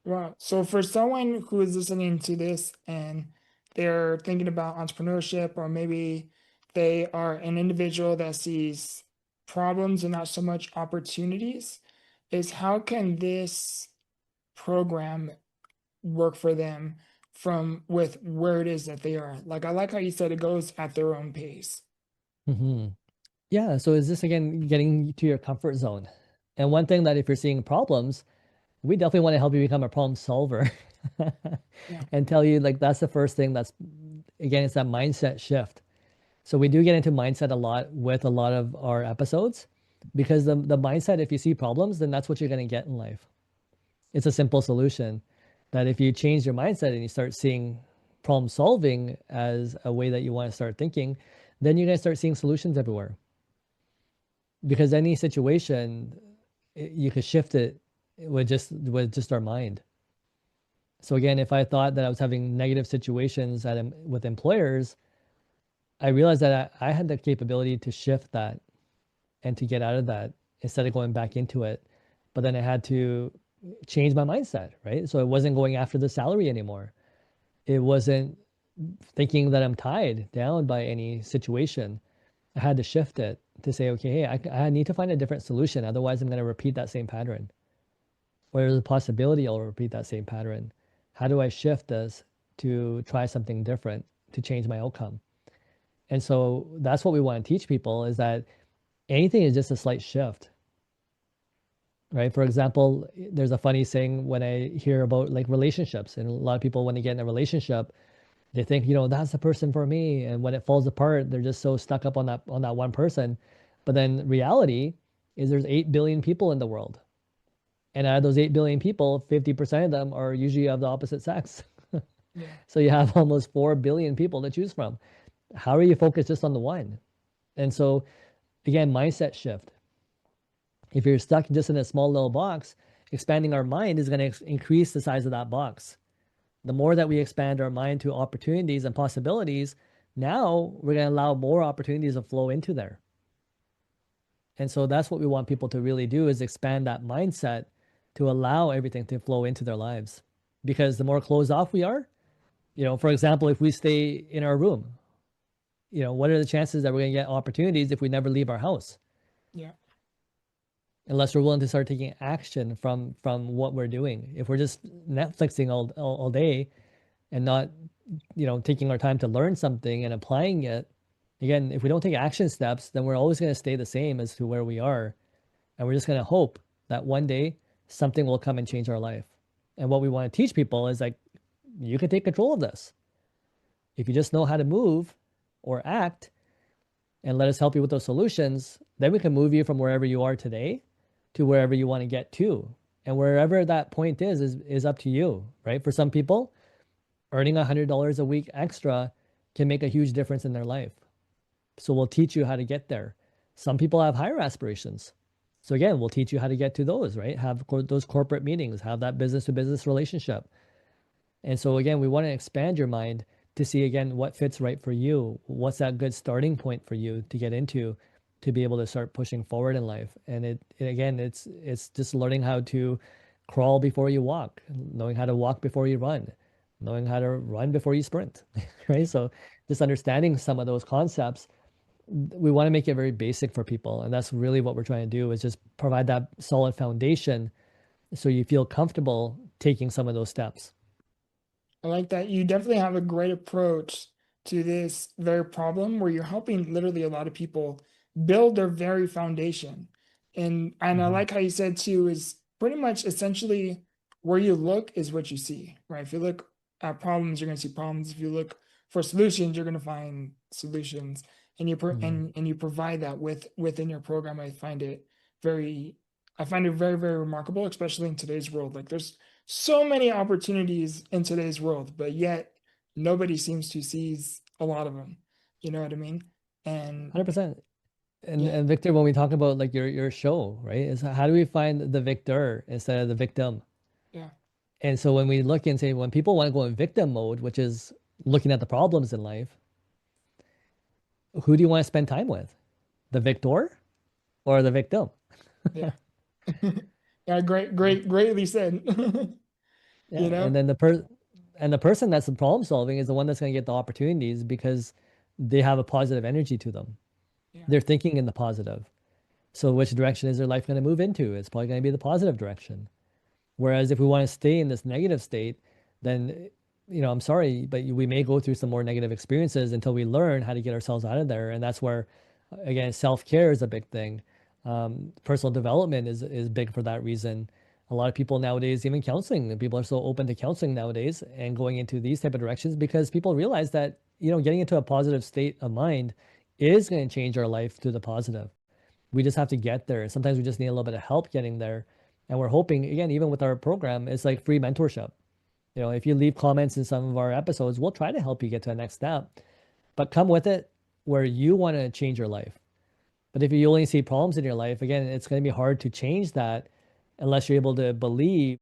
Wow. So for someone who is listening to this and they're thinking about entrepreneurship, or maybe they are an individual that sees problems and not so much opportunities, is how can this program work for them from with where it is that they are? Like I like how you said it goes at their own pace. Hmm. Yeah. So is this again getting to your comfort zone? And one thing that if you're seeing problems, we definitely want to help you become a problem solver Yeah. and tell you like that's the first thing that's again, it's that mindset shift. So we do get into mindset a lot with a lot of our episodes because the mindset, if you see problems, then that's what you're going to get in life. It's a simple solution that if you change your mindset and you start seeing problem solving as a way that you want to start thinking, then you're going to start seeing solutions everywhere. Because any situation, you could shift it with just our mind. So again, if I thought that I was having negative situations with employers, I realized that I had the capability to shift that and to get out of that instead of going back into it. But then I had to change my mindset, right? So it wasn't going after the salary anymore. It wasn't thinking that I'm tied down by any situation. I had to shift it to say, okay, hey, I need to find a different solution. Otherwise, I'm going to repeat that same pattern. Or there's a possibility I'll repeat that same pattern. How do I shift this to try something different to change my outcome? And so that's what we want to teach people is that anything is just a slight shift, right? For example, there's a funny saying when I hear about like relationships, and a lot of people, when they get in a relationship, they think, that's the person for me. And when it falls apart, they're just so stuck up on that one person. But then reality is there's 8 billion people in the world. And out of those 8 billion people, 50% of them are usually of the opposite sex. Yeah. So you have almost 4 billion people to choose from. How are you focused just on the one? And so again, mindset shift. If you're stuck just in a small little box, expanding our mind is going to increase the size of that box. The more that we expand our mind to opportunities and possibilities, now we're going to allow more opportunities to flow into there. And so that's what we want people to really do is expand that mindset to allow everything to flow into their lives. Because the more closed off we are, for example, if we stay in our room, what are the chances that we're going to get opportunities if we never leave our house? Yeah. Unless we're willing to start taking action from what we're doing. If we're just Netflixing all day and not, taking our time to learn something and applying it, again, if we don't take action steps, then we're always going to stay the same as to where we are. And we're just going to hope that one day something will come and change our life. And what we want to teach people is like, you can take control of this. If you just know how to move or act and let us help you with those solutions, then we can move you from wherever you are today to wherever you want to get to. And wherever that point is up to you, right? For some people, earning $100 a week extra can make a huge difference in their life. So we'll teach you how to get there. Some people have higher aspirations. So again, we'll teach you how to get to those, right? Have those corporate meetings, have that business to business relationship. And so again, we want to expand your mind to see again what fits right for you. What's that good starting point for you to get into to be able to start pushing forward in life. And again, it's just learning how to crawl before you walk, knowing how to walk before you run, knowing how to run before you sprint, right? So just understanding some of those concepts, we want to make it very basic for people. And that's really what we're trying to do is just provide that solid foundation so you feel comfortable taking some of those steps. I like that. You definitely have a great approach to this very problem where you're helping literally a lot of people build their very foundation. And I Mhm. like how you said too is pretty much essentially where you look is what you see, right? If you look at problems, you're going to see problems. If you look for solutions, you're going to find solutions. And Mhm. and you provide that within your program. Very I find it very, very remarkable, especially in today's world. Like there's so many opportunities in today's world, but yet nobody seems to seize a lot of them. You know what I mean? And 100%. And yeah, and Victor, when we talk about like your show, right, is how do we find the victor instead of the victim? yeah, And so when we look and say when people want to go in victim mode, which is looking at the problems in life, who do you want to spend time with? The victor or the victim? yeah. Yeah, greatly said. Yeah, you know? and the person that's the problem solving is the one that's going to get the opportunities because they have a positive energy to them. Yeah. They're thinking in the positive. So which direction is their life going to move into? It's probably going to be the positive direction. Whereas if we want to stay in this negative state, then I'm sorry, but we may go through some more negative experiences until we learn how to get ourselves out of there. And that's where, again, self-care is a big thing. Personal development is big for that reason. A lot of people nowadays, even counseling, people are so open to counseling nowadays and going into these type of directions because people realize that, getting into a positive state of mind is going to change our life to the positive. We just have to get there. Sometimes we just need a little bit of help getting there. And we're hoping, again, even with our program, it's like free mentorship. If you leave comments in some of our episodes, we'll try to help you get to the next step. But come with it where you want to change your life. But if you only see problems in your life, again, it's going to be hard to change that unless you're able to believe